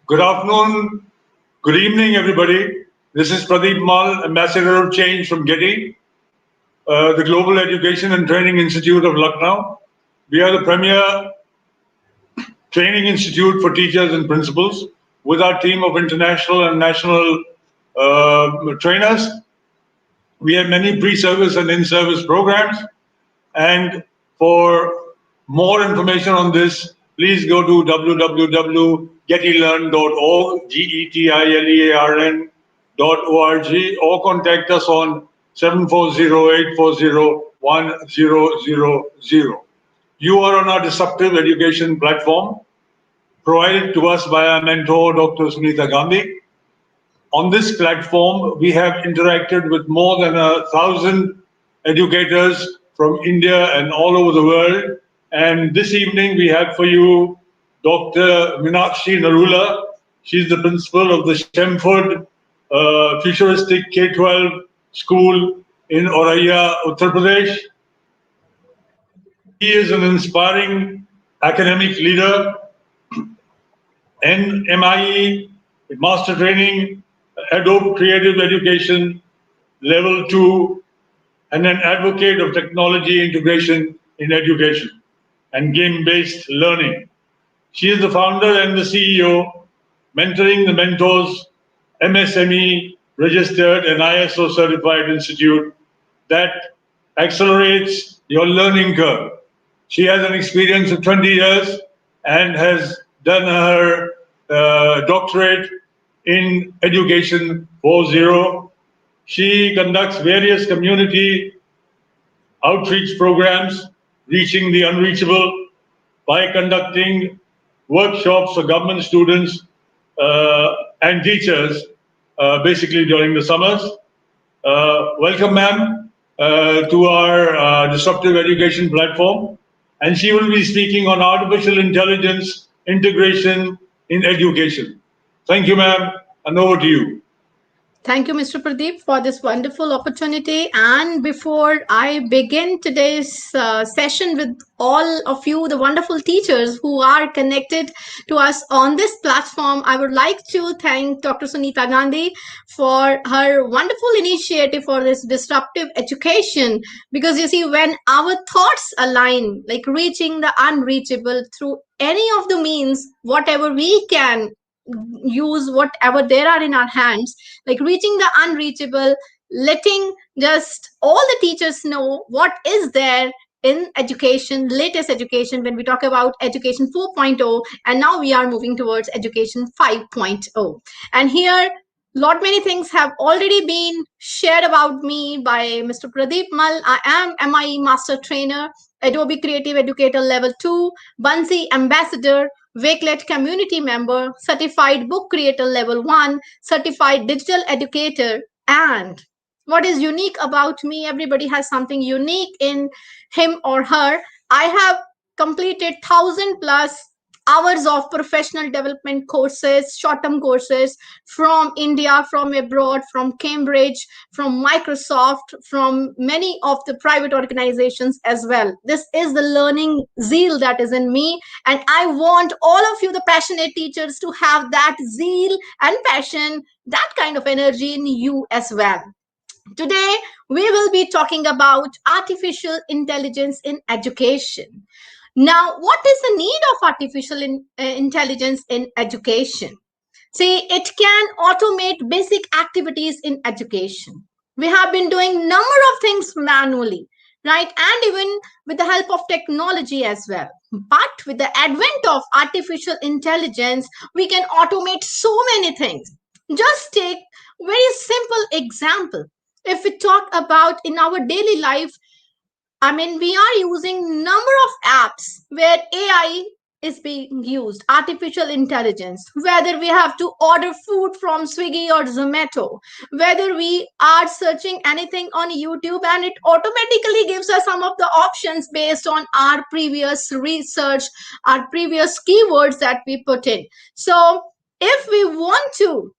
Good afternoon, good evening, everybody. This is Pradeep Mal, Ambassador of Change from GETI, the Global Education and Training Institute of Lucknow. We are the premier training institute for teachers and principals with our team of international and national trainers. We have many pre-service and in-service programs. And for more information on this, please go to www.getilearn.org, GETILEARN.org, or contact us on 740-840-1000. You are on our disruptive education platform, provided to us by our mentor, Dr. Sunita Gandhi. On this platform, we have interacted with more than 1,000 educators from India and all over the world. And this evening, we have for you Dr. Meenakshi Narula. She's the principal of the Shemford Futuristic K-12 school in Auraiya, Uttar Pradesh. He is an inspiring academic leader, NMIE, Master Training, Adobe Creative Education, Level 2, and an advocate of technology integration in education and game-based learning. She is the founder and the CEO, Mentoring the Mentors, MSME registered and ISO certified institute that accelerates your learning curve. She has an experience of 20 years and has done her doctorate in education 4.0. She conducts various community outreach programs, reaching the unreachable by conducting workshops for government students and teachers, basically during the summers. Welcome, ma'am, to our disruptive education platform. And she will be speaking on artificial intelligence integration in education. Thank you, ma'am, and over to you. Thank you, Mr. Pradeep, for this wonderful opportunity. And before I begin today's session with all of you, the wonderful teachers who are connected to us on this platform, I would like to thank Dr. Sunita Gandhi for her wonderful initiative for this disruptive education. Because you see, when our thoughts align, like reaching the unreachable through any of the means, whatever we can use, whatever there are in our hands, like reaching the unreachable, letting just all the teachers know what is there in education, latest education, when we talk about education 4.0, and now we are moving towards education 5.0. And here lot many things have already been shared about me by Mr. Pradeep Mal. I am MIE Master Trainer, Adobe Creative Educator Level 2, Bunsey Ambassador, Wakelet Community Member, Certified Book Creator Level 1, Certified Digital Educator. And what is unique about me, everybody has something unique in him or her. I have completed 1,000 plus hours of professional development courses, short-term courses from India, from abroad, from Cambridge, from Microsoft, from many of the private organizations as well. This is the learning zeal that is in me, and I want all of you, the passionate teachers, to have that zeal and passion, that kind of energy in you as well. Today, we will be talking about artificial intelligence in education. Now, what is the need of artificial intelligence in education? See, it can automate basic activities in education. We have been doing number of things manually, right? And even with the help of technology as well. But with the advent of artificial intelligence, we can automate so many things. Just take very simple example. If we talk about in our daily life, I mean, we are using number of apps where AI is being used, artificial intelligence, whether we have to order food from Swiggy or Zomato, whether we are searching anything on YouTube and it automatically gives us some of the options based on our previous research, our previous keywords that we put in. So if we want to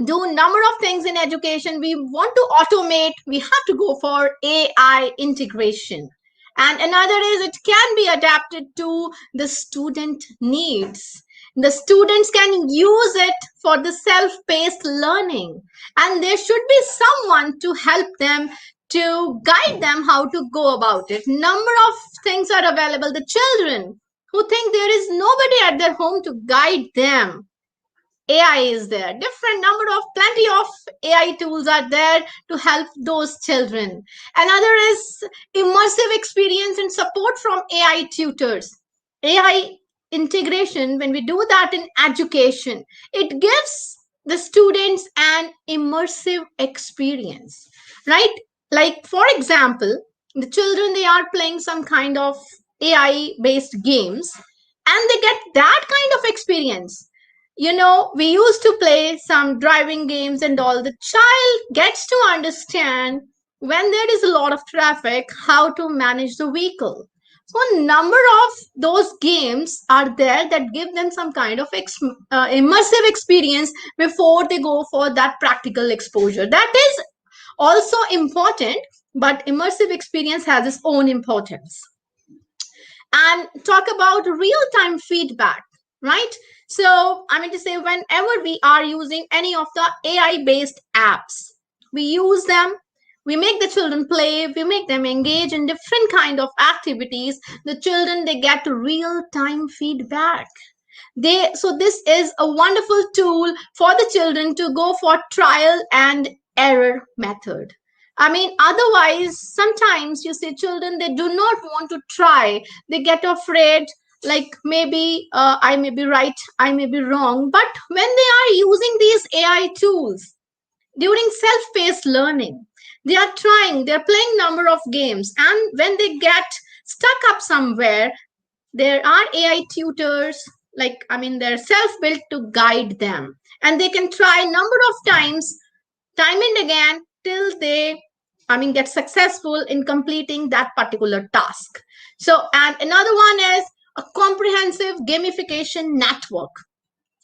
do a number of things in education, we want to automate, we have to go for AI integration. And another is it can be adapted to the student needs. The students can use it for the self-paced learning, and there should be someone to help them, to guide them how to go about it. Number of things are available. The children who think there is nobody at their home to guide them, AI is there. Different number of, plenty of AI tools are there to help those children. Another is immersive experience and support from AI tutors. AI integration, when we do that in education, it gives the students an immersive experience, right? Like, for example, the children, they are playing some kind of AI based games, and they get that kind of experience. We used to play some driving games and all. The child gets to understand, when there is a lot of traffic, how to manage the vehicle. So a number of those games are there that give them some kind of immersive experience before they go for that practical exposure. That is also important, but immersive experience has its own importance. And talk about real-time feedback, right? So I mean to say, whenever we are using any of the AI-based apps, we use them, we make the children play, we make them engage in different kind of activities. The children, they get real-time feedback. So this is a wonderful tool for the children to go for trial and error method. I mean, otherwise, sometimes you see children, they do not want to try. They get afraid, like maybe I may be right, I may be wrong. But when they are using these AI tools during self-paced learning, they are trying, they're playing number of games. And when they get stuck up somewhere, there are AI tutors, like, I mean, they're self-built to guide them. And they can try number of times, time and again, till they, I mean, get successful in completing that particular task. So, and another one is a comprehensive gamification network.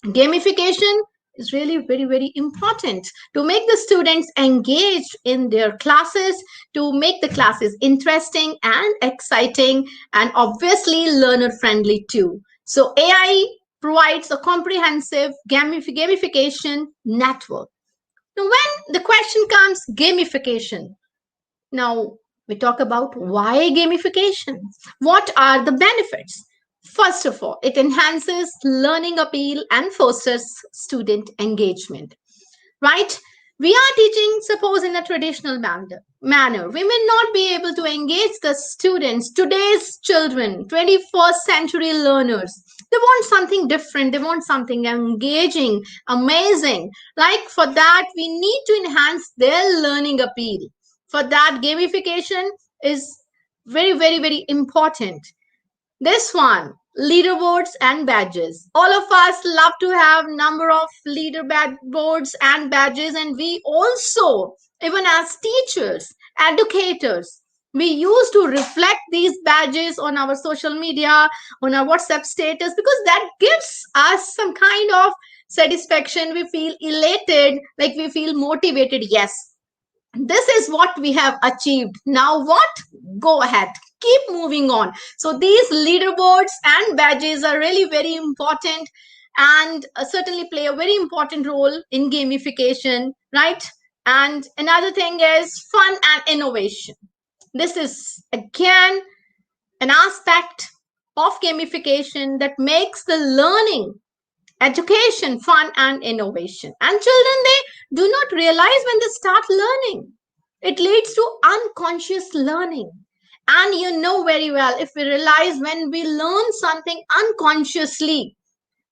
Gamification is really very, very important to make the students engaged in their classes, to make the classes interesting and exciting, and obviously learner friendly too. So AI provides a comprehensive gamification network. Now, when the question comes gamification, now we talk about why gamification. What are the benefits? First of all, it enhances learning appeal and fosters student engagement, right? We are teaching, suppose, in a traditional manner. We may not be able to engage the students, today's children, 21st century learners. They want something different. They want something engaging, amazing. Like, for that, we need to enhance their learning appeal. For that, gamification is very, very, very important. This one, leaderboards and badges. All of us love to have number of leaderboards and badges, and we also, even as teachers, educators, we used to reflect these badges on our social media, on our WhatsApp status, because that gives us some kind of satisfaction. We feel elated, like we feel motivated. Yes, this is what we have achieved. Now what? Go ahead, keep moving on. So these leaderboards and badges are really very important, and certainly play a very important role in gamification, right? And another thing is fun and innovation. This is again an aspect of gamification that makes the learning, education, fun and innovation. And children, they do not realize when they start learning. It leads to unconscious learning. And you know very well, if we realize when we learn something unconsciously,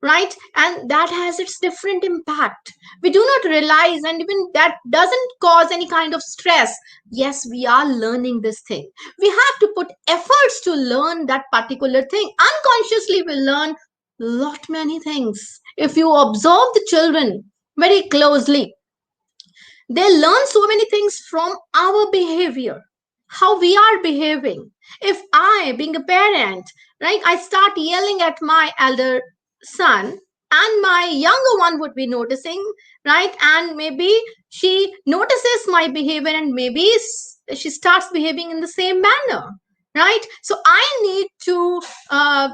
right, and that has its different impact, we do not realize, and even that doesn't cause any kind of stress. Yes, we are learning this thing. We have to put efforts to learn that particular thing. Unconsciously we learn lot many things. If you observe the children very closely, they learn so many things from our behavior, how we are behaving. If I, being a parent, right, I start yelling at my elder son, and my younger one would be noticing, right, and maybe she notices my behavior, and maybe she starts behaving in the same manner. right? So I need to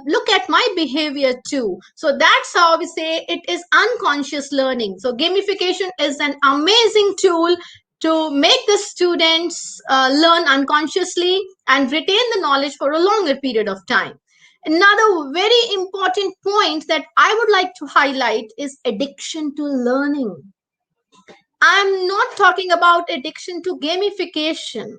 look at my behavior too. So that's how we say it is unconscious learning. So gamification is an amazing tool to make the students learn unconsciously and retain the knowledge for a longer period of time. Another very important point that I would like to highlight is addiction to learning. I'm not talking about addiction to gamification.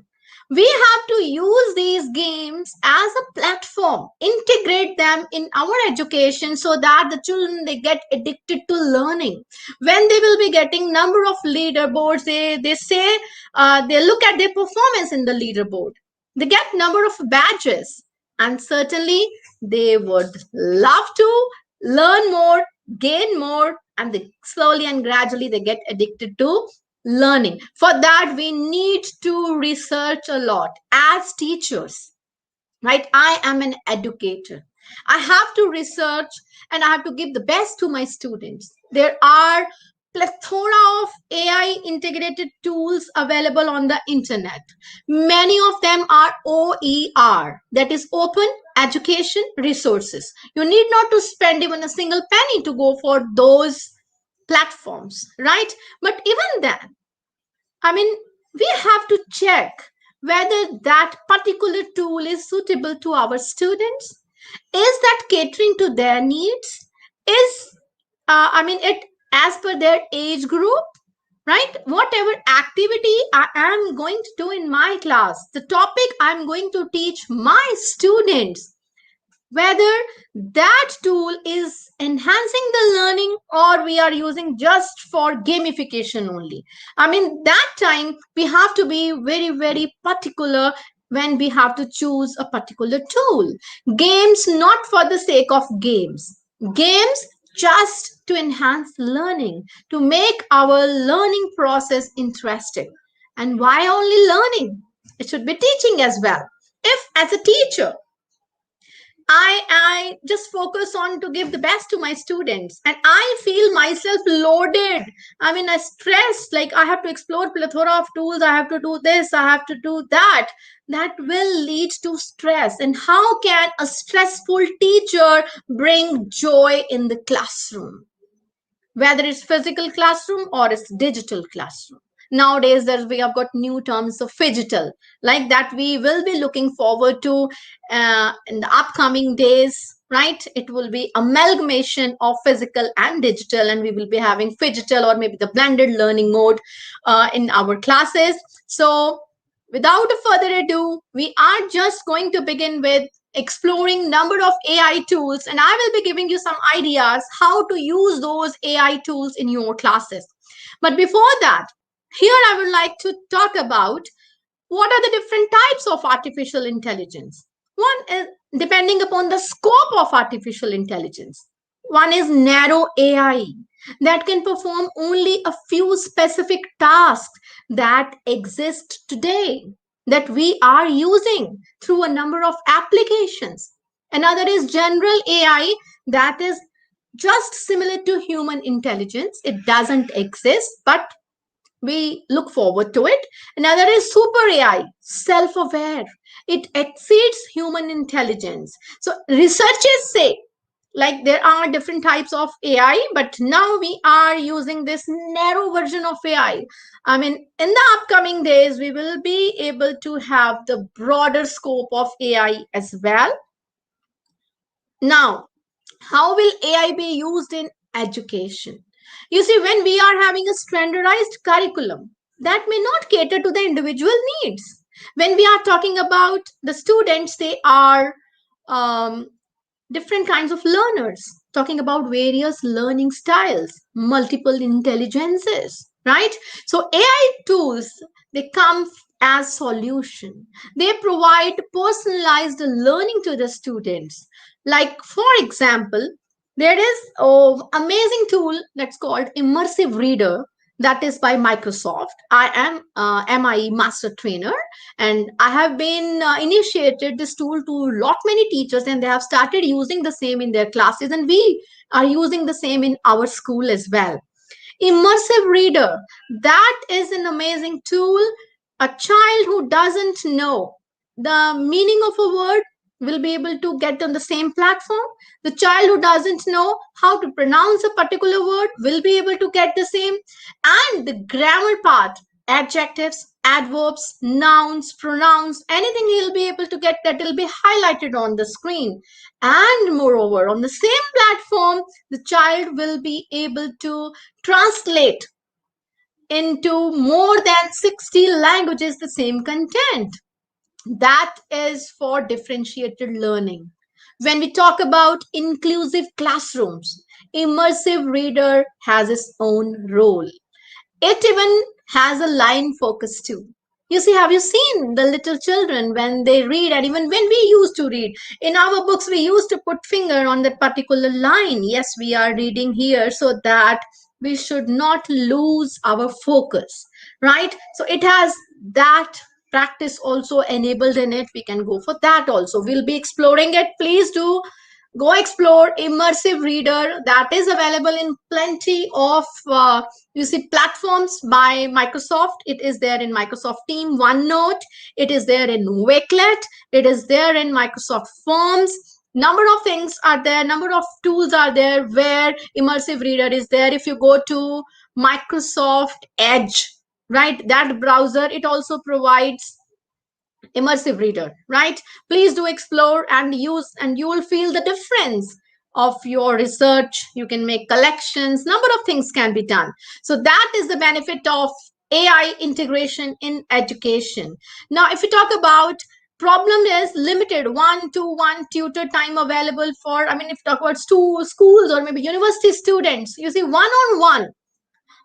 We have to use these games as a platform, integrate them in our education so that the children they get addicted to learning. When they will be getting number of leaderboards, they say they look at their performance in the leaderboard. They get number of badges, and certainly they would love to learn more, gain more, and they slowly and gradually they get addicted to learning. For that we need to research a lot as teachers, right? I am an educator. I have to research and I have to give the best to my students. There are plethora of AI integrated tools available on the internet. Many of them are OER, that is open education resources. You need not to spend even a single penny to go for those platforms, right? But even then, I mean, we have to check whether that particular tool is suitable to our students. Is that catering to their needs? Is, it as per their age group, right? Whatever activity I am going to do in my class, the topic I'm going to teach my students, whether that tool is enhancing the learning or we are using just for gamification only. That time we have to be very, very particular when we have to choose a particular tool. Games not for the sake of games just to enhance learning, to make our learning process interesting. And why only learning? It should be teaching as well. If as a teacher I just focus on to give the best to my students and I feel myself loaded. I stress, like I have to explore plethora of tools, I have to do this, I have to do that. That will lead to stress. And how can a stressful teacher bring joy in the classroom? Whether it's physical classroom or it's digital classroom. Nowadays, we have got new terms of phygital, like that we will be looking forward to in the upcoming days, right? It will be amalgamation of physical and digital, and we will be having phygital or maybe the blended learning mode in our classes. So without further ado, we are just going to begin with exploring number of AI tools, and I will be giving you some ideas how to use those AI tools in your classes. But before that, here I would like to talk about what are the different types of artificial intelligence. One is depending upon the scope of artificial intelligence. One is narrow AI that can perform only a few specific tasks that exist today, that we are using through a number of applications. Another is general AI that is just similar to human intelligence. It doesn't exist, but we look forward to it. Another is super AI, self aware. It exceeds human intelligence. So, researchers say like there are different types of AI, but now we are using this narrow version of AI. In the upcoming days, we will be able to have the broader scope of AI as well. Now, how will AI be used in education? You see, when we are having a standardized curriculum, that may not cater to the individual needs. When we are talking about the students, they are um, different kinds of learners, talking about various learning styles, multiple intelligences, right? So AI tools, they come as solution. They provide personalized learning to the students. Like for example, there is an amazing tool that's called Immersive Reader, that is by Microsoft. I am MIE master trainer, and I have been initiated this tool to lot many teachers, and they have started using the same in their classes, and we are using the same in our school as well. Immersive Reader, that is an amazing tool. A child who doesn't know the meaning of a word will be able to get on the same platform. The child who doesn't know how to pronounce a particular word will be able to get the same. And the grammar part, adjectives, adverbs, nouns, pronouns, anything he'll be able to get, that will be highlighted on the screen. And moreover, on the same platform, the child will be able to translate into more than 60 languages the same content. That is for differentiated learning. When we talk about inclusive classrooms, Immersive Reader has its own role. It even has a line focus too. You see, have you seen the little children when they read, and even when we used to read in our books, we used to put finger on that particular line. Yes, we are reading here so that we should not lose our focus, right? So it has that practice also enabled in it. We can go for that also. We'll be exploring it. Please do go explore Immersive Reader. That is available in plenty of you see platforms by Microsoft. It is there in Microsoft Team, OneNote. It is there in Wakelet. It is there in Microsoft Forms. Number of things are there, number of tools are there where Immersive Reader is there. If you go to Microsoft Edge, right, that browser, it also provides Immersive Reader, right? Please do explore and use, and you will feel the difference of your research. You can make collections, number of things can be done. So that is the benefit of AI integration in education. Now, if you talk about problem is limited 1-to-1 tutor time available for, I mean, if you talk about schools or maybe university students, you see one-on-one,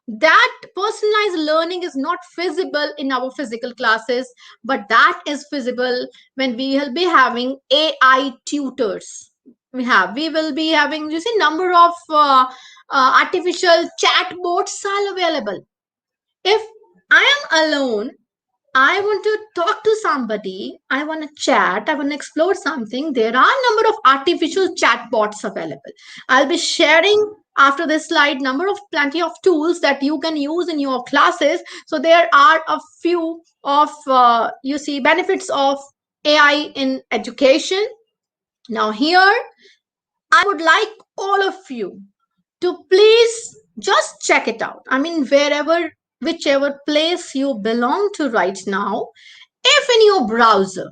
that personalized learning is not feasible in our physical classes, but that is feasible when we will be having AI tutors. We will be having, you see, number of artificial chatbots are available. If I am alone, I want to talk to somebody, I want to chat, I want to explore something, there are a number of artificial chatbots available. I'll be sharing after this slide number of plenty of tools that you can use in your classes. So there are a few of you see benefits of AI in education. Now here I would like all of you to please just check it out. I mean, whichever place you belong to right now, if in your browser,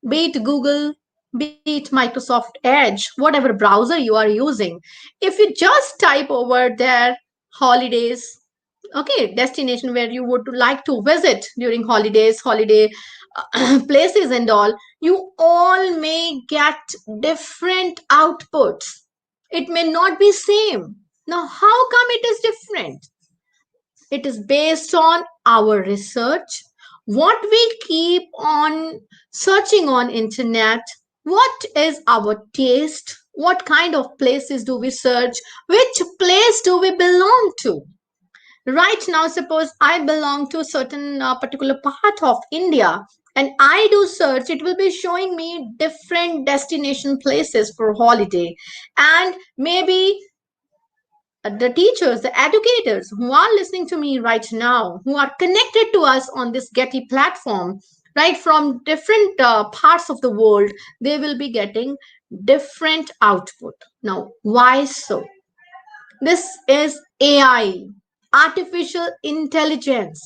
be it Google, be it Microsoft Edge, whatever browser you are using, if you just type over there holidays, okay, destination where you would like to visit during holidays, holiday places and all, you all may get different outputs. It may not be same. Now, how come it is different? It is based on our research, what we keep on searching on internet, what is our taste, what kind of places do we search, which place do we belong to. Right now, suppose I belong to a certain particular part of India and I do search, it will be showing me different destination places for holiday. And maybe the teachers, the educators who are listening to me right now, who are connected to us on this GETI platform, right, from different parts of the world, they will be getting different output. Now, why so? This is AI, artificial intelligence.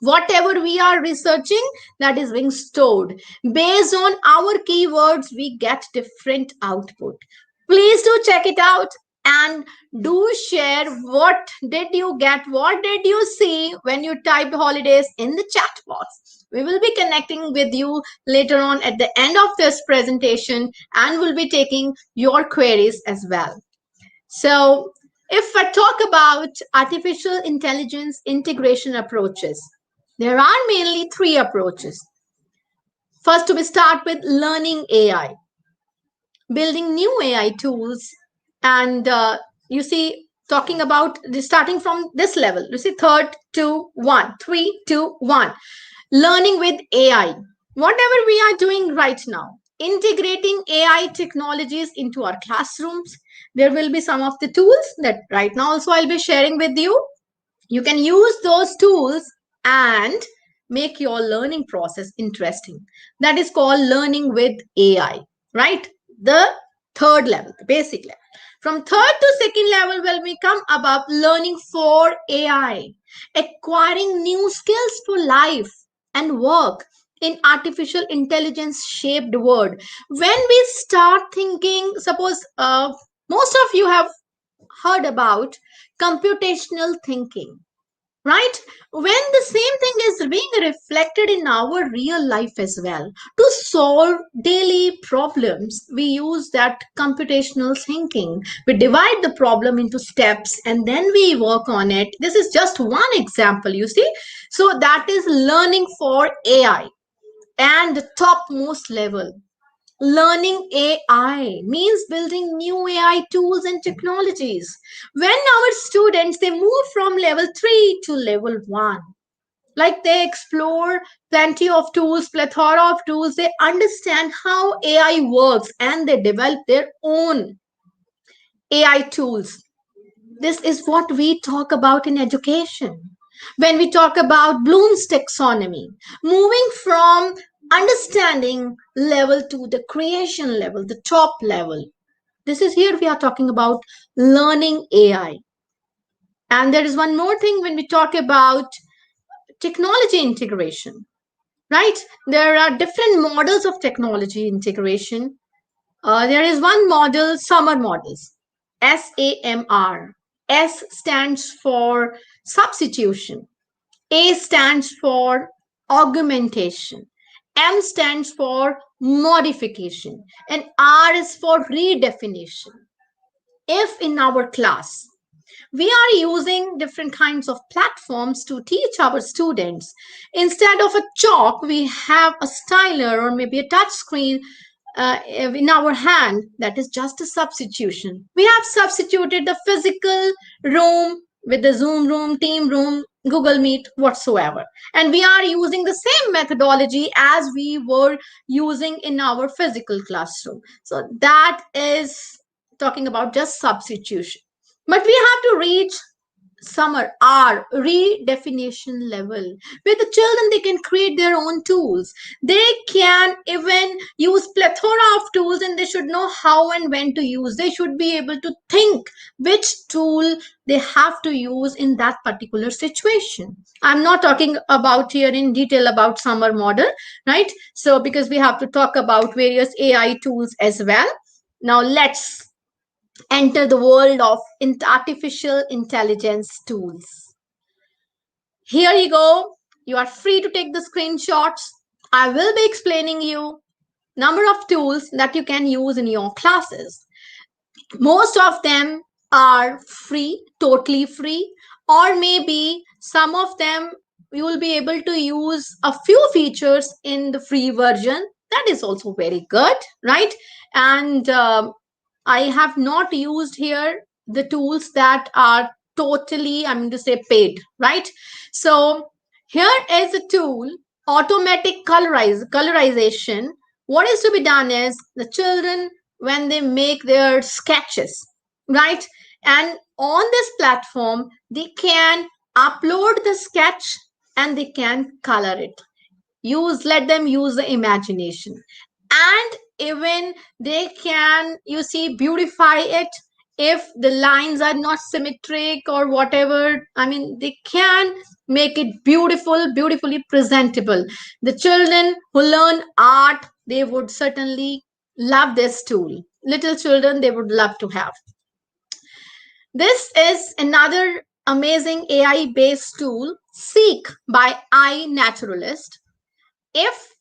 Whatever we are researching, that is being stored. Based on our keywords, we get different output. Please do check it out and do share what did you get, what did you see when you typed holidays in the chat box. We will be connecting with you later on at the end of this presentation and we'll be taking your queries as well. So if I talk about artificial intelligence integration approaches, there are mainly three approaches. First, we start with learning AI, building new AI tools, and you see, talking about starting from this level, you see, 3, 2, 1, learning with AI. Whatever we are doing right now, integrating AI technologies into our classrooms, there will be some of the tools that right now also I'll be sharing with you. You can use those tools, and make your learning process interesting. That is called learning with AI, right? The third level, the basic level. From third to second level, when we come above, learning for AI, acquiring new skills for life and work in artificial intelligence shaped world. When we start thinking, suppose most of you have heard about computational thinking, right? When the same thing is being reflected in our real life as well. To solve daily problems, we use that computational thinking. We divide the problem into steps and then we work on it. This is just one example, you see. So that is learning for AI. And the topmost level, learning AI means building new AI tools and technologies. When our students they move from level 3 to level 1, like they explore plenty of tools, plethora of tools, they understand how AI works and they develop their own AI tools. This is what we talk about in education. When we talk about Bloom's taxonomy, moving from understanding level to the creation level, the top level. This is here we are talking about learning AI. And there is one more thing when we talk about technology integration, right? There are different models of technology integration. There is one model, SUMMER models, SAMR. S stands for substitution, A stands for augmentation, M stands for modification, and R is for redefinition. If in our class we are using different kinds of platforms to teach our students, instead of a chalk we have a styler or maybe a touch screen in our hand. That is just a substitution. We have substituted the physical room with the Zoom room, Team room, Google Meet, whatsoever, and we are using the same methodology as we were using in our physical classroom. So that is talking about just substitution. But we have to reach summer R redefinition level where the children they can create their own tools. They can even use plethora of tools and they should know how and when to use. They should be able to think which tool they have to use in that particular situation. I'm not talking about here in detail about summer model, right? So because we have to talk about various AI tools as well. Now let's enter the world of artificial intelligence tools. Here you go. You are free to take the screenshots. I will be explaining you number of tools that you can use in your classes. Most of them are free, totally free, or maybe some of them you will be able to use a few features in the free version. That is also very good, right? And I have not used here the tools that are totally, I'm going to say paid, right? So here is a tool, automatic colorization. What is to be done is the children, when they make their sketches, right? And on this platform, they can upload the sketch and they can color it. Let them use the imagination, and even they can, you see, beautify it. If the lines are not symmetric or whatever, I mean, they can make it beautifully presentable. The children who learn art, they would certainly love this tool. Little children, they would love to have this. Is another amazing AI based tool, Seek by iNaturalist. If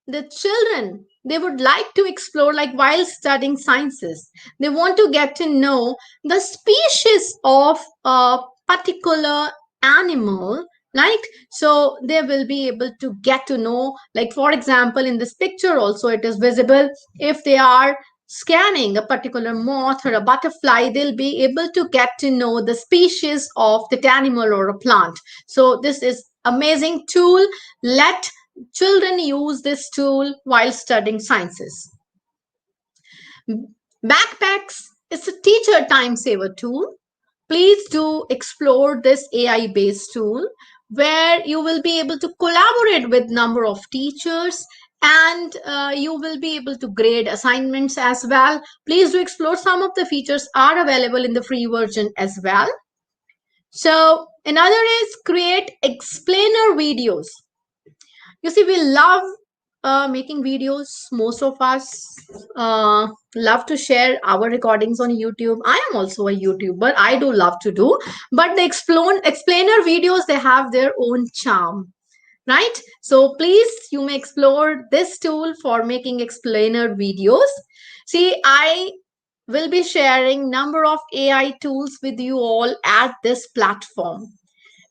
the children they would like to explore, like while studying sciences, they want to get to know the species of a particular animal, right? So they will be able to get to know, like for example in this picture also it is visible, if they are scanning a particular moth or a butterfly, they'll be able to get to know the species of that animal or a plant. So this is amazing tool. Let children use this tool while studying sciences. Backpacks is a teacher time saver tool. Please do explore this AI based tool. where you will be able to collaborate with number of teachers, and you will be able to grade assignments as well. Please do explore. Some of the features are available in the free version as well. So another is create explainer videos. You see, we love making videos. Most of us love to share our recordings on YouTube. I am also a YouTuber. I do love to do, but the explainer videos, they have their own charm, right? So please, you may explore this tool for making explainer videos. See, I will be sharing number of AI tools with you all at this platform.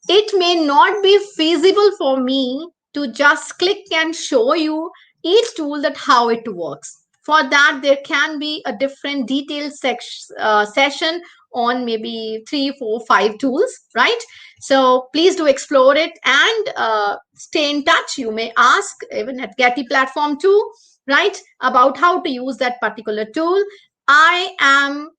It may not be feasible for me to just click and show you each tool that how it works. For that, there can be a different detailed session on maybe 3, 4, 5 tools, right? So please do explore it and stay in touch. You may ask even at GETI platform too, right, about how to use that particular tool. I am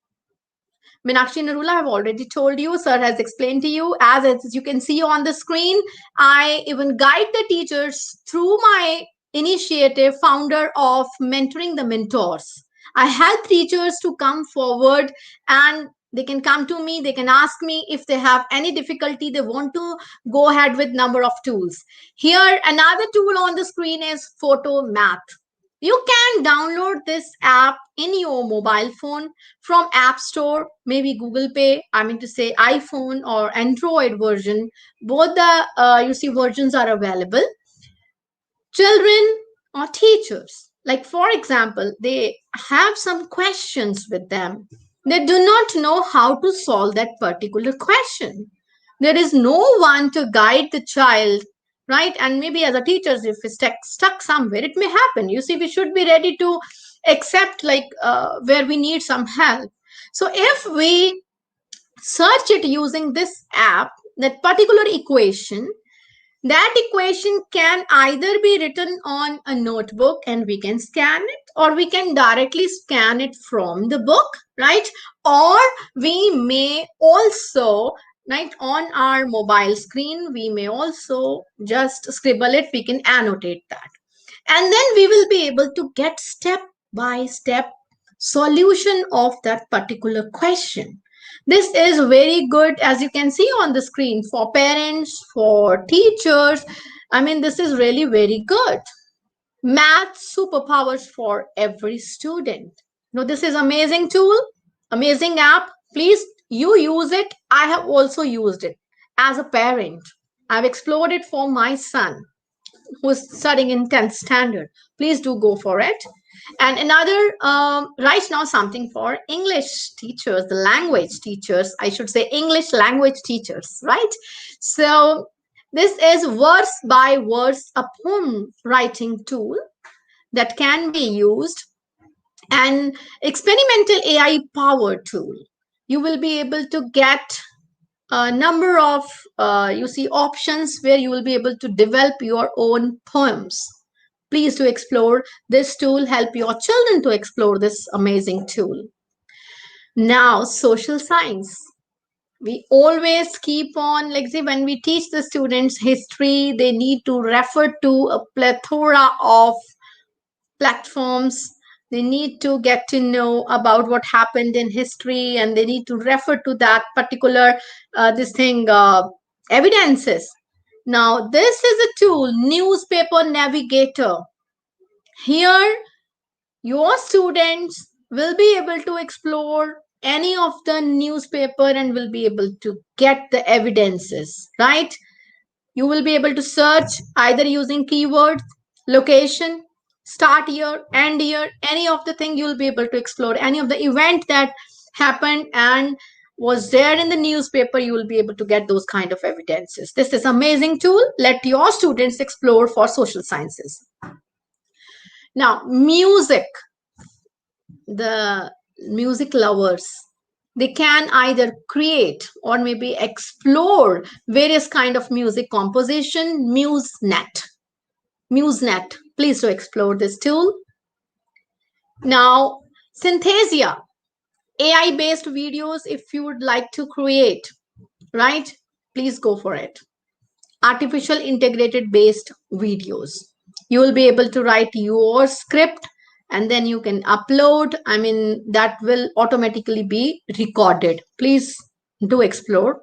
Meenakshi Narula, I have already told you, sir has explained to you. As you can see on the screen, I even guide the teachers through my initiative, founder of Mentoring the Mentors. I help teachers to come forward, and they can come to me, they can ask me if they have any difficulty, they want to go ahead with number of tools. Here, another tool on the screen is Photo Math. You can download this app in your mobile phone from App Store, maybe Google Play, I mean to say iPhone or Android version. Both the you see versions are available. Children or teachers, like for example, they have some questions with them. They do not know how to solve that particular question. There is no one to guide the child, right? And maybe as a teacher, if it's stuck somewhere, it may happen. You see, we should be ready to accept like where we need some help. So if we search it using this app, that particular equation, that equation can either be written on a notebook and we can scan it, or we can directly scan it from the book, right? Or we may also, right, on our mobile screen, we may also just scribble it, we can annotate that. And then we will be able to get step by step solution of that particular question. This is very good, as you can see on the screen, for parents, for teachers. I mean, this is really very good. Math superpowers for every student. Now, this is amazing tool, amazing app. Please, you use it. I have also used it as a parent. I've explored it for my son who's studying in 10th standard. Please do go for it. And another, right now, something for English teachers, the language teachers, I should say English language teachers, right? So this is verse by verse, a poem writing tool that can be used, and experimental AI powered tool. You will be able to get a number of you see options where you will be able to develop your own poems. Please do explore this tool, help your children to explore this amazing tool. Now, social science, we always keep on, like say when we teach the students history, they need to refer to a plethora of platforms. They need to get to know about what happened in history, and they need to refer to that particular this thing evidences. Now this is a tool, newspaper navigator. Here your students will be able to explore any of the newspaper and will be able to get the evidences, right? You will be able to search either using keywords, location, start year, end year, any of the thing. You will be able to explore any of the event that happened and was there in the newspaper. You will be able to get those kind of evidences. This is amazing tool. Let your students explore for social sciences. Now, music, the music lovers, they can either create or maybe explore various kind of music composition. MuseNet, please do explore this tool. Now, Synthesia, AI based videos, if you would like to create, right, please go for it. artificial integrated based videos. You will be able to write your script and then you can upload. I mean, that will automatically be recorded. Please do explore.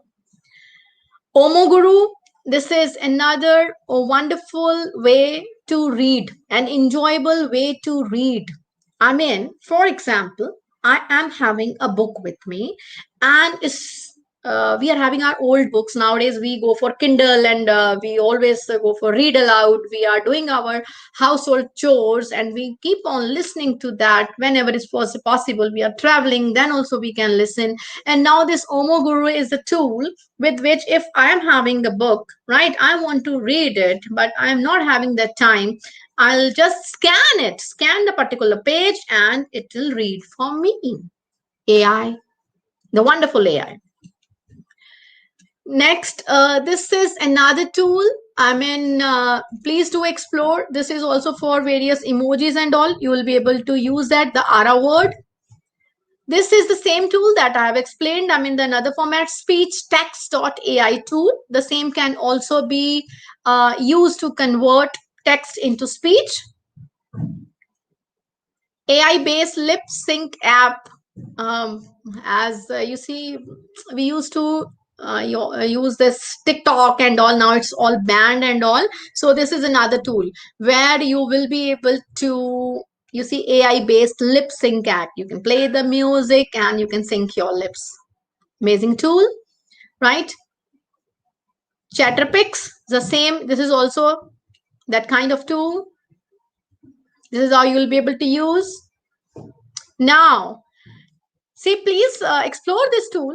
Omoguru, this is another wonderful way to read, an enjoyable way to read. I mean, for example, I am having a book with me, and we are having our old books nowadays. We go for Kindle, and we always go for read aloud. We are doing our household chores, and we keep on listening to that whenever it's possible. We are traveling, then also we can listen. And now this Omoguru is a tool with which, if I am having a book, right, I want to read it, but I am not having the time, I'll just scan the particular page, and it will read for me. AI, the wonderful AI. Next, this is another tool. I mean, please do explore. This is also for various emojis and all. You will be able to use that, the Ara word. This is the same tool that I have explained. I mean, the another format, speech text.ai tool. The same can also be used to convert text into speech. AI-based lip sync app. As you see, we used to use this TikTok and all. Now it's all banned and all. So this is another tool where you will be able to, you see, AI-based lip sync app. You can play the music and you can sync your lips. Amazing tool, right? Chatterpix, the same. This is also that kind of tool. This is how you will be able to use. Now, see, please explore this tool.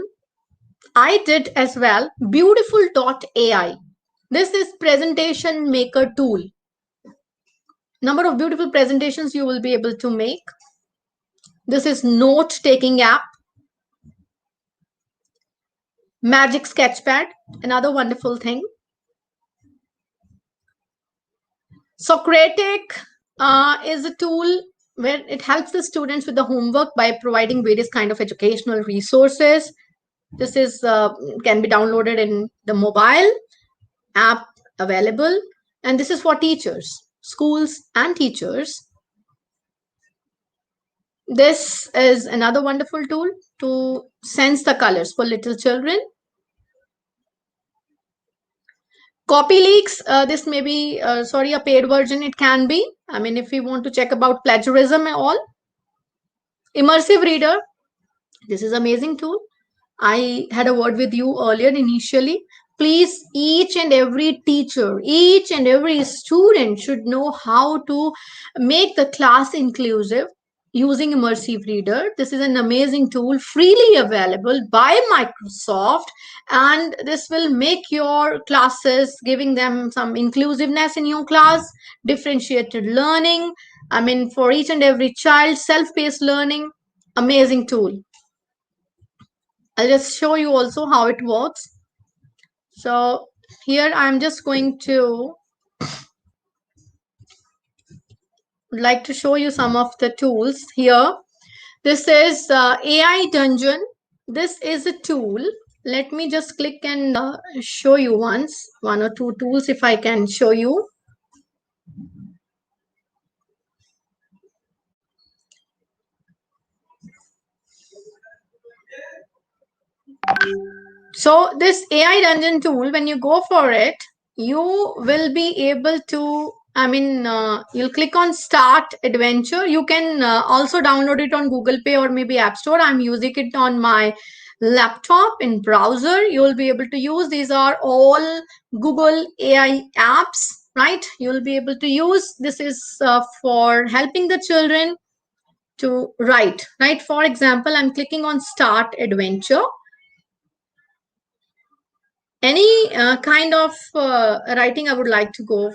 I did as well. Beautiful.ai. This is presentation maker tool. Number of beautiful presentations you will be able to make. This is note taking app. Magic Sketchpad, another wonderful thing. Socratic is a tool where it helps the students with the homework by providing various kind of educational resources. This is can be downloaded in the mobile app available, and this is for teachers, schools and teachers. This is another wonderful tool to sense the colors for little children. Copy leaks, this may be a paid version. It can be, I mean, if we want to check about plagiarism and all. Immersive Reader, this is amazing tool. I had a word with you earlier initially. Please, each and every teacher, each and every student should know how to make the class inclusive using Immersive Reader. This is an amazing tool, freely available by Microsoft, and this will make your classes, giving them some inclusiveness in your class, differentiated learning. I mean, for each and every child, self-paced learning, amazing tool. I'll just show you also how it works. So here I'm just going to like to show you some of the tools here. This is AI Dungeon. This is a tool. Let me just click and show you one or two tools if I can show you. So this AI Dungeon tool, when you go for it, you will be able to, I mean, you'll click on Start Adventure. You can also download it on Google Play or maybe App Store. I'm using it on my laptop in browser. You'll be able to use. These are all Google AI apps, right? You'll be able to use. This is for helping the children to write, right? For example, I'm clicking on Start Adventure. Any kind of writing I would like to go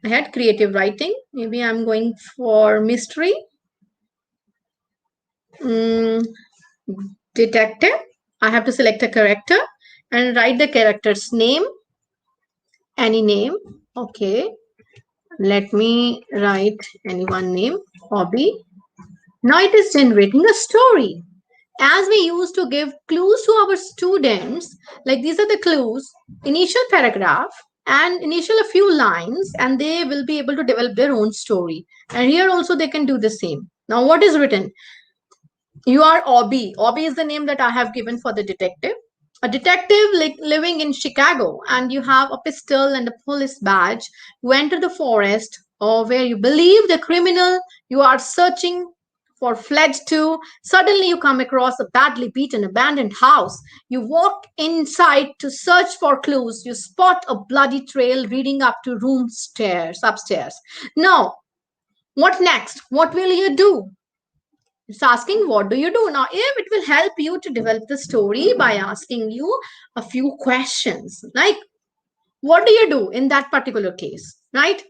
ahead, creative writing. Maybe I'm going for mystery, detective. I have to select a character and write the character's name, any name. Okay, let me write any one name, hobby. Now it is generating a story. As we used to give clues to our students, like these are the clues, initial paragraph, and initial a few lines, and they will be able to develop their own story. And here also they can do the same. Now what is written? You are Obi. Obi is the name that I have given for the detective. A detective living in Chicago, and you have a pistol and a police badge. You enter the forest, or where you believe the criminal you are searching for fled to. Suddenly, you come across a badly beaten abandoned house. You walk inside to search for clues. You spot a bloody trail leading up to room stairs upstairs. Now, what next? What will you do? It's asking, what do you do? Now, if it will help you to develop the story by asking you a few questions, like, what do you do in that particular case, right?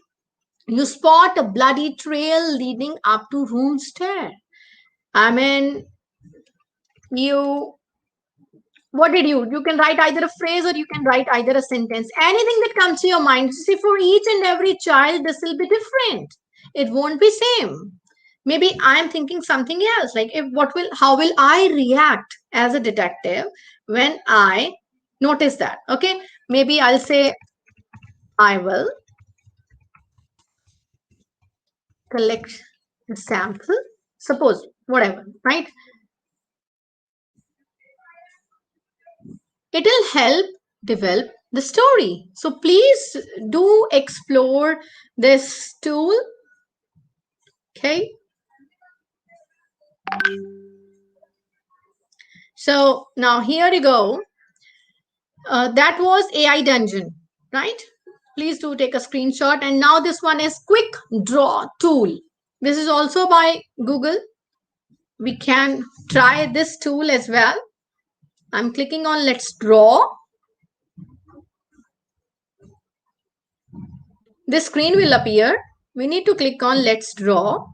You spot a bloody trail leading up to room stair. I mean, you, what did you can write either a phrase or you can write either a sentence, anything that comes to your mind. See, for each and every child, this will be different. It won't be same. Maybe I'm thinking something else, like, if what will how will I react as a detective when I notice that? Okay, maybe I'll say, I will collect a sample, suppose, whatever, right? It'll help develop the story. So please do explore this tool. Okay, so now here you go. That was AI Dungeon, right? Please do take a screenshot. And now this one is Quick Draw Tool. This is also by Google. We can try this tool as well. I'm clicking on Let's Draw. This screen will appear. We need to click on Let's Draw.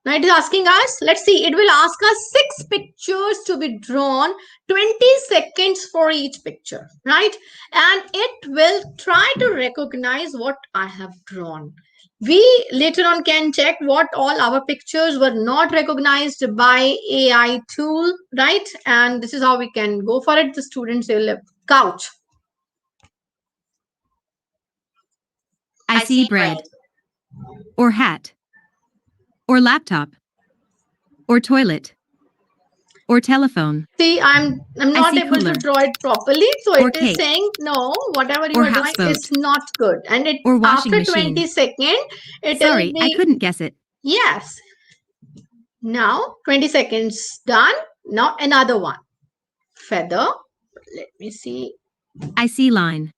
Now it is asking us, let's see, it will ask us 6 pictures to be drawn, 20 seconds for each picture, right? And it will try to recognize what I have drawn. We later on can check what all our pictures were not recognized by AI tool, right? And this is how we can go for it. The students will couch. I see bread, or hat, or laptop, or toilet, or telephone. See, I'm not able to draw it properly, so or it is cake, saying no, whatever you or are doing houseboat, is not good. And it or washing after machine. 20 seconds, it Sorry, will I be couldn't guess it. yes. Now 20 seconds done. Now another one. Feather. Let me see. I see line.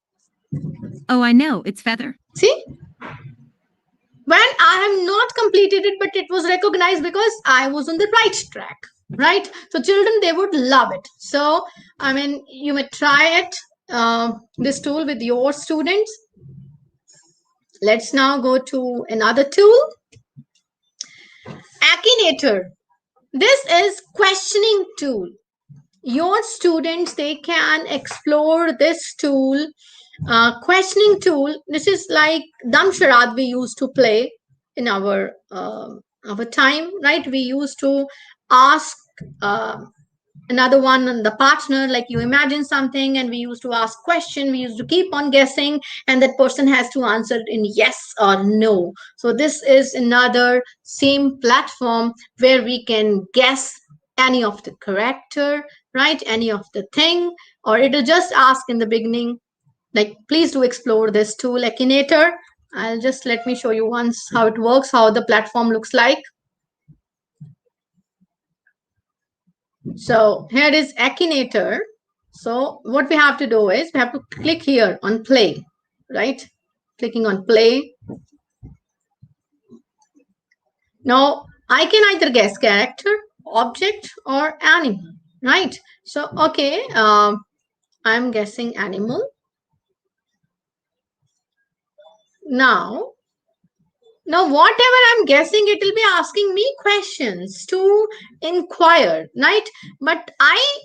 Oh, I know, it's feather. See? When I have not completed it, but it was recognized because I was on the right track, right? So children, they would love it. So, I mean, you may try it, this tool with your students. Let's now go to another tool. Akinator. This is questioning tool. Your students, they can explore this tool, questioning tool. This is like dam charade we used to play in our time, right? We used to ask another one on the partner, like you imagine something and we used to ask question, we used to keep on guessing, and that person has to answer in yes or no. So this is another same platform where we can guess any of the character, right? Any of the thing, or it'll just ask in the beginning, like, please do explore this tool, Akinator. I'll just let me show you once how it works, how the platform looks like. So here is Akinator. So what we have to do is we have to click here on play, right? Clicking on play. Now I can either guess character, object, or animal, right? So okay, I'm guessing animal. Now whatever I'm guessing, it will be asking me questions to inquire, right? But I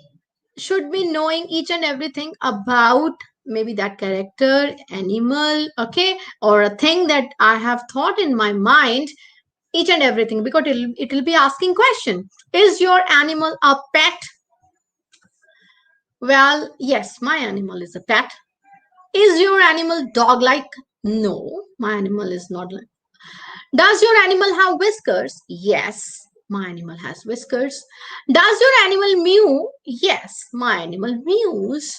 should be knowing each and everything about maybe that character, animal, okay, or a thing that I have thought in my mind, each and everything, because it will be asking question. Is your animal a pet? Well, yes, my animal is a pet. Is your animal dog-like? No, my animal is not like. Does your animal have whiskers? Yes, my animal has whiskers. Does your animal mew? Yes, my animal mews.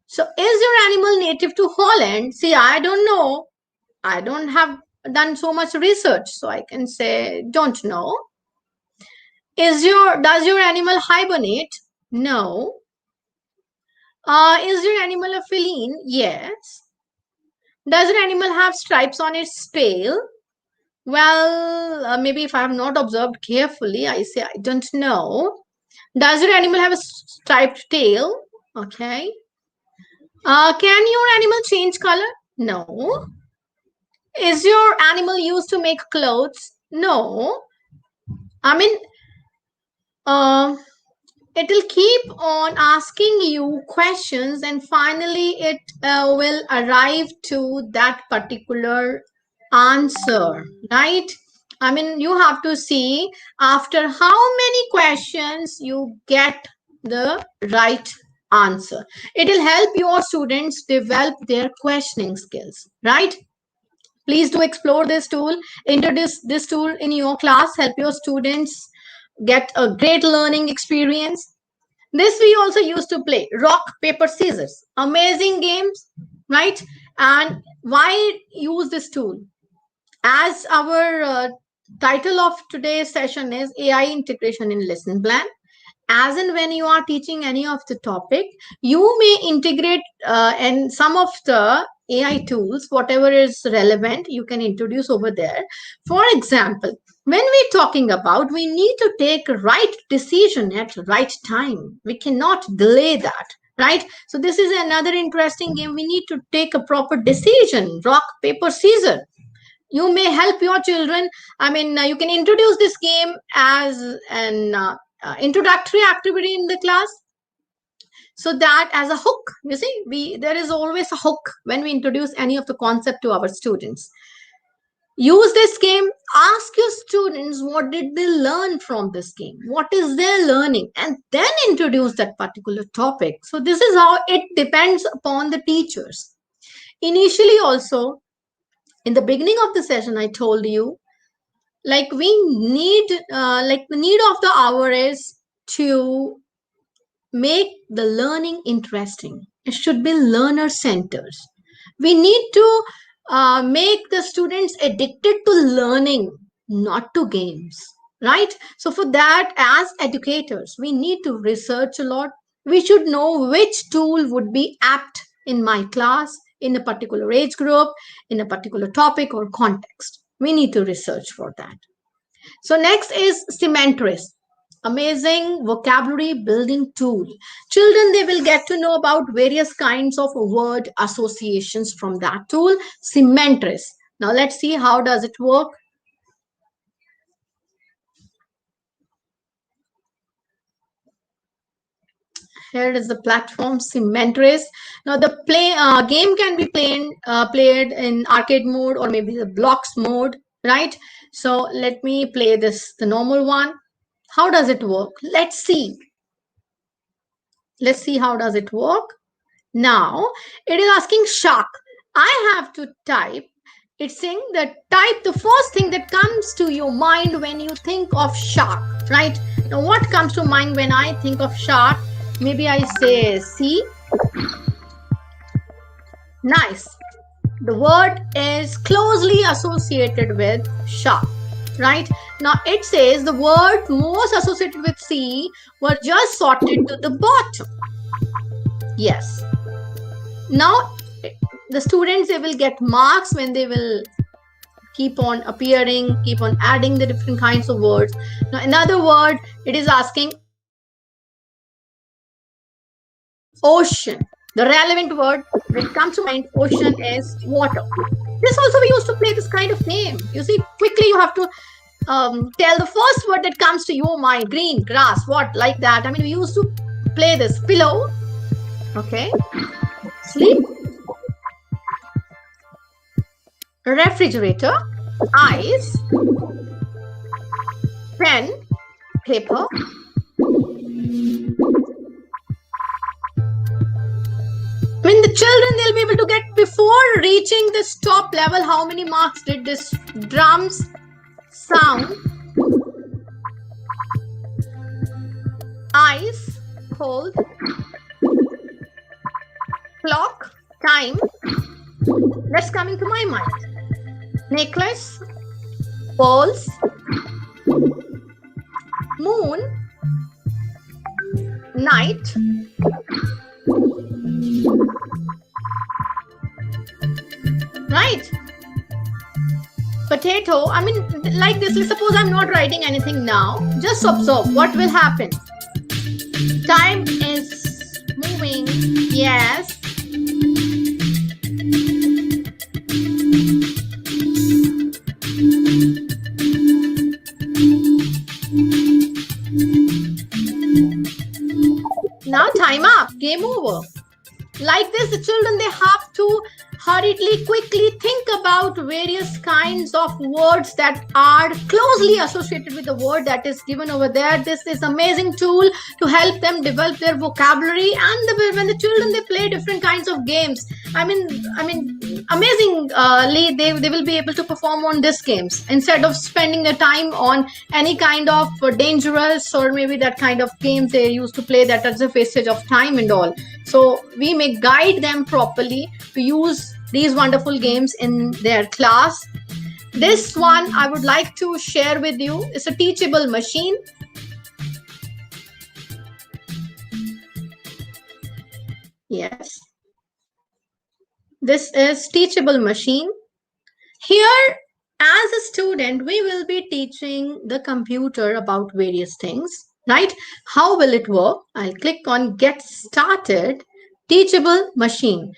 So is your animal native to Holland? See, I don't know. I don't have done so much research, so I can say don't know. Does your animal hibernate? No. Is your animal a feline? Yes. Does your animal have stripes on its tail? Well, maybe if I have not observed carefully, I say I don't know. Does your animal have a striped tail? Okay. Can your animal change color? No. Is your animal used to make clothes? No. I mean, uh, it will keep on asking you questions and finally it will arrive to that particular answer, right? I mean, you have to see after how many questions you get the right answer. It will help your students develop their questioning skills, right? Please do explore this tool, introduce this tool in your class, help your students get a great learning experience. This we also used to play rock, paper, scissors. Amazing games, right? And why use this tool? As our title of today's session is AI integration in lesson plan. As and when you are teaching any of the topic, you may integrate and some of the AI tools, whatever is relevant, you can introduce over there. For example, when we're talking about, we need to take right decision at right time. We cannot delay that, right? So this is another interesting game. We need to take a proper decision, rock, paper, scissors. You may help your children. I mean, you can introduce this game as an introductory activity in the class, so that as a hook, you see, there is always a hook when we introduce any of the concept to our students. Use this game, ask your students what did they learn from this game, what is their learning, and then introduce that particular topic. So this is how it depends upon the teachers. Initially also, in the beginning of the session, I told you, like we need, like the need of the hour is to make the learning interesting. It should be learner centered. We need to make the students addicted to learning, not to games, right? So for that, as educators, we need to research a lot. We should know which tool would be apt in my class, in a particular age group, in a particular topic or context. We need to research for that. So next is Cementress. Amazing vocabulary building tool. Children, they will get to know about various kinds of word associations from that tool, Cementress. Now let's see how does it work. Here is the platform Cementress. Now the game can be played in arcade mode or maybe the blocks mode, right? So let me play this, the normal one. How does it work? Let's see. Let's see how does it work. Now it is asking shark. I have to type. It's saying that type the first thing that comes to your mind when you think of shark, right? Now what comes to mind when I think of shark? Maybe I say sea. Nice. The word is closely associated with shark, right? Now it says the word most associated with sea were just sorted to the bottom. Yes. Now the students, they will get marks when they will keep on appearing, keep on adding the different kinds of words. Now another word, it is asking ocean. The relevant word that comes to mind, ocean, is water. This also we used to play this kind of game. You see, quickly you have to tell the first word that comes to your mind. Green, grass, what, like that. I mean, we used to play this. Pillow, okay, sleep, refrigerator, ice, pen, paper, I mean, the children, they'll be able to get before reaching this top level, how many marks did this drums sound? Eyes, hold, clock, time. That's coming to my mind. Necklace, pearls, moon, night, right? Potato. I mean, like this. Let's suppose I'm not writing anything now. Just observe what will happen. Time is moving. Yes. Now time up. Game over. Like this, the children, they have to hurriedly, quickly think about various kinds of words that are closely associated with the word that is given over there. This is amazing tool to help them develop their vocabulary, and when the children, they play different kinds of games. I mean, amazingly, they will be able to perform on these games instead of spending their time on any kind of dangerous or maybe that kind of games they used to play that is a wastage of time and all. So we may guide them properly to use these wonderful games in their class. This one I would like to share with you. It's a teachable machine. Yes. This is teachable machine. Here, as a student, we will be teaching the computer about various things, right? How will it work? I'll click on Get Started, Teachable Machine.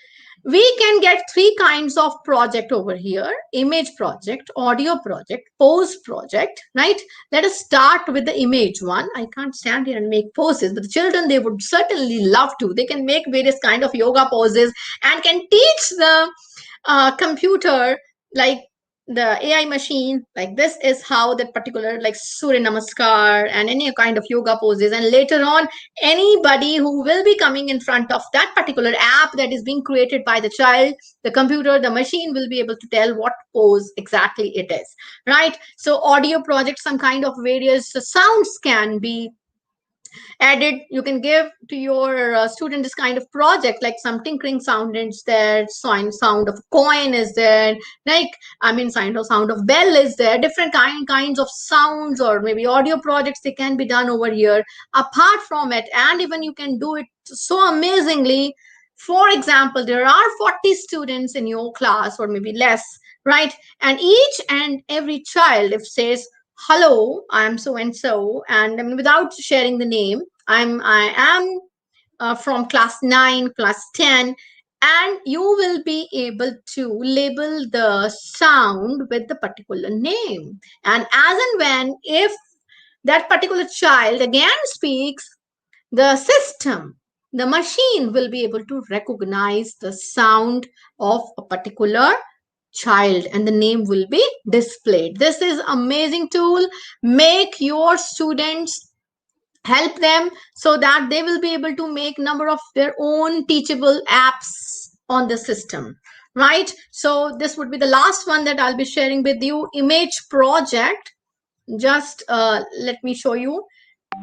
We can get three kinds of project over here: image project, audio project, pose project, right? Let us start with the image one. I can't stand here and make poses, but the children, they would certainly love to. They can make various kind of yoga poses and can teach the computer, like the AI machine, like this is how that particular, like Surya Namaskar and any kind of yoga poses. And later on, anybody who will be coming in front of that particular app that is being created by the child, the computer, the machine will be able to tell what pose exactly it is, right? So audio project, some kind of various sounds can be added. You can give to your student this kind of project, like some tinkering sound is there, sound of coin is there, like sound of bell is there, different kinds of sounds or maybe audio projects, they can be done over here apart from it. And even you can do it so amazingly. For example, there are 40 students in your class or maybe less, right? And each and every child, if says, hello, I'm so and so, and without sharing the name, I am from class 9, class 10, and you will be able to label the sound with the particular name. And as and when, if that particular child again speaks, the system, the machine will be able to recognize the sound of a particular child and the name will be displayed. This is amazing tool. Make your students, help them so that they will be able to make number of their own teachable apps on the system, right? So this would be the last one that I'll be sharing with you. Image project. Just let me show you.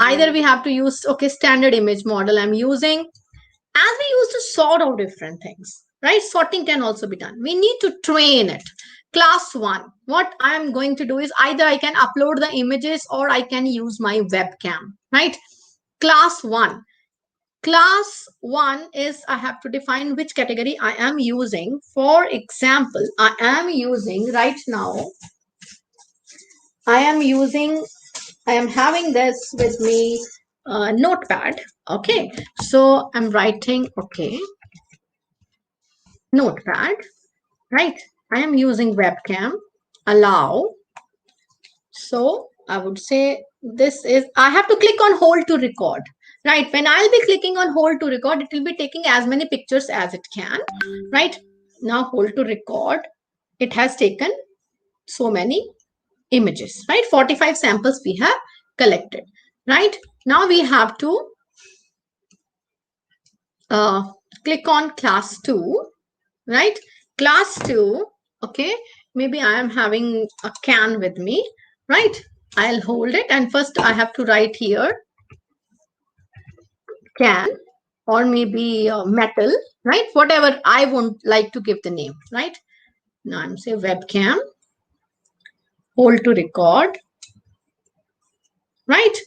Either we have to use, okay, standard image model I'm using. As we used to sort out different things, right? Sorting can also be done. We need to train it. Class 1, what I'm going to do is either I can upload the images or I can use my webcam, right? Class 1. Class 1 is I have to define which category I am using. For example, I am using right now, I am having this with me notepad. Okay, so I'm writing, okay, notepad, right? I am using webcam, allow. So I would say this is, I have to click on hold to record, right? When I'll be clicking on hold to record, it will be taking as many pictures as it can, right? Now hold to record, it has taken so many images, right? 45 samples we have collected, right? Now we have to click on class 2, right? Class 2, okay, maybe I am having a can with me, right? I'll hold it, and first I have to write here can, or maybe metal, right? Whatever I would like to give the name, right? Now I'm say webcam, hold to record, right?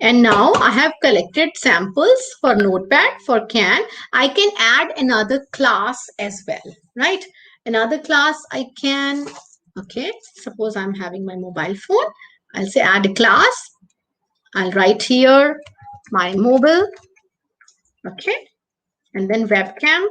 And now I have collected samples for notepad, for can. I can add another class as well, right? Another class I can, okay, suppose I'm having my mobile phone. I'll say add a class. I'll write here my mobile, okay, and then webcam.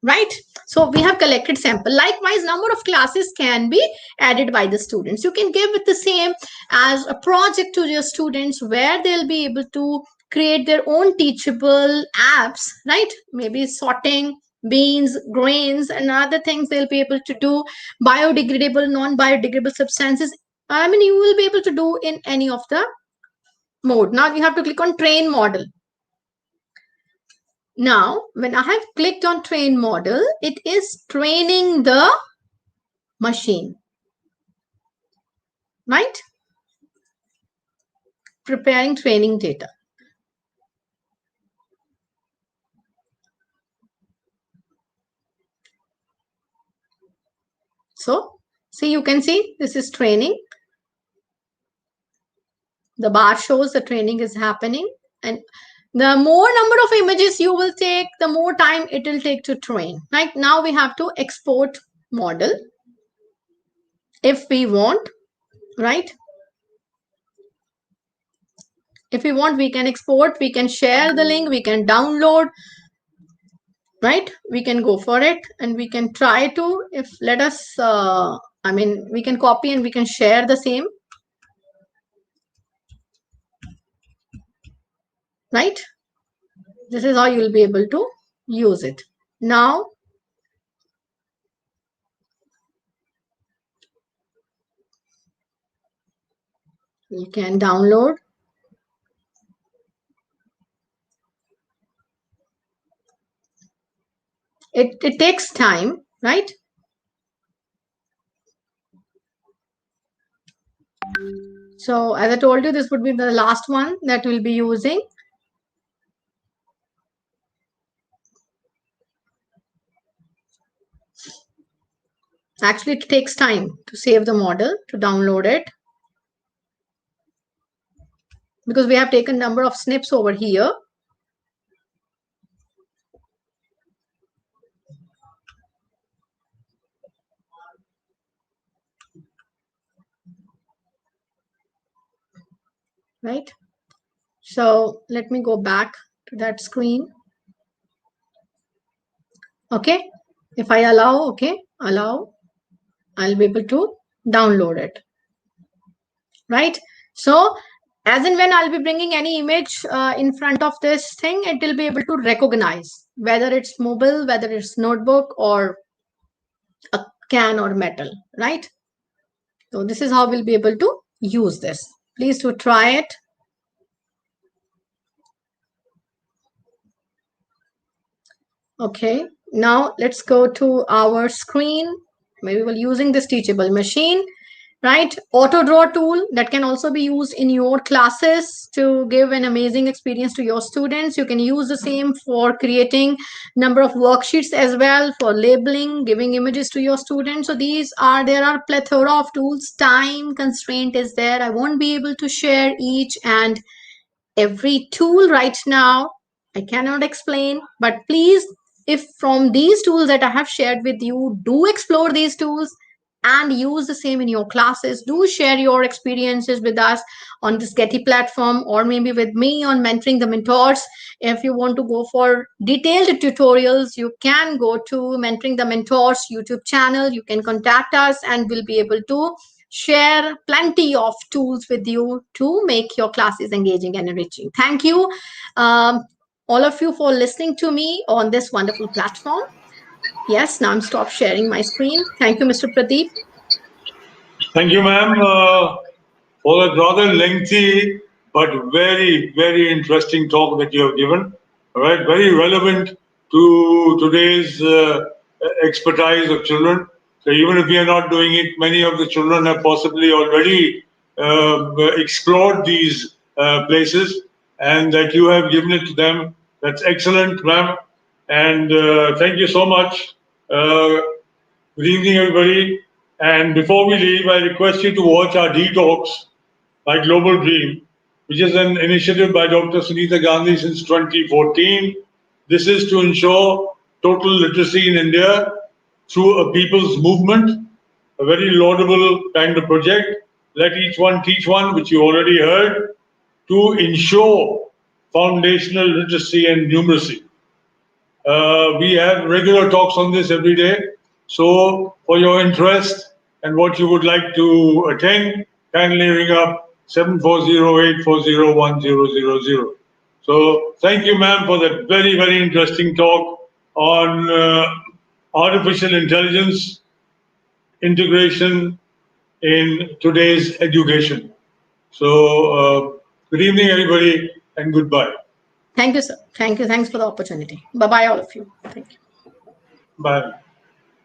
Right? So we have collected sample. Likewise, number of classes can be added by the students. You can give it the same as a project to your students where they'll be able to create their own teachable apps, right? Maybe sorting beans, grains, and other things they'll be able to do. Biodegradable, non-biodegradable substances. I mean, you will be able to do in any of the mode. Now you have to click on train model. Now, when I have clicked on train model, it is training the machine, right? Preparing training data. So, see, you can see this is training. The bar shows the training is happening, and the more number of images you will take, the more time it will take to train. Right now, we have to export model if we want, right? If we want, we can export, we can share the link, we can download, right? We can go for it, and we can try to, if let us, I mean, we can copy and we can share the same, right? This is how you will be able to use it. Now, you can download. It takes time, right? So as I told you, this would be the last one that we'll be using. Actually, it takes time to save the model, to download it, because we have taken number of snips over here. Right? So let me go back to that screen. Okay. If I allow, okay, allow, I'll be able to download it. Right? So as and when I'll be bringing any image in front of this thing, it will be able to recognize whether it's mobile, whether it's notebook, or a can or metal, right? So this is how we'll be able to use this. Please to try it. Okay, now let's go to our screen. Maybe we're using this teachable machine, right? Auto draw tool that can also be used in your classes to give an amazing experience to your students. You can use the same for creating number of worksheets as well, for labeling, giving images to your students. So there are plethora of tools. Time constraint is there. I won't be able to share each and every tool right now. I cannot explain, but please, if from these tools that I have shared with you, do explore these tools and use the same in your classes. Do share your experiences with us on this GETI platform, or maybe with me on Mentoring the Mentors. If you want to go for detailed tutorials, you can go to Mentoring the Mentors YouTube channel. You can contact us and we'll be able to share plenty of tools with you to make your classes engaging and enriching. Thank you, all of you, for listening to me on this wonderful platform. Yes, now I'm stop sharing my screen. Thank you, Mr. Pradeep. Thank you, ma'am, for that rather lengthy but very, very interesting talk that you have given. All right, very relevant to today's expertise of children. So even if we are not doing it, many of the children have possibly already explored these places, and that you have given it to them. That's excellent, ma'am. And thank you so much. Good evening, everybody. And before we leave, I request you to watch our Talks by Global Dream, which is an initiative by Dr. Sunita Gandhi since 2014. This is to ensure total literacy in India through a people's movement, a very laudable kind of project. Let each one teach one, which you already heard, to ensure foundational literacy and numeracy. We have regular talks on this every day. So, for your interest and what you would like to attend, kindly ring up 7408401000. So, thank you, ma'am, for that very, very interesting talk on artificial intelligence integration in today's education. So, good evening, everybody, and goodbye. Thank you, sir. Thank you. Thanks for the opportunity. Bye-bye, all of you. Thank you. Bye.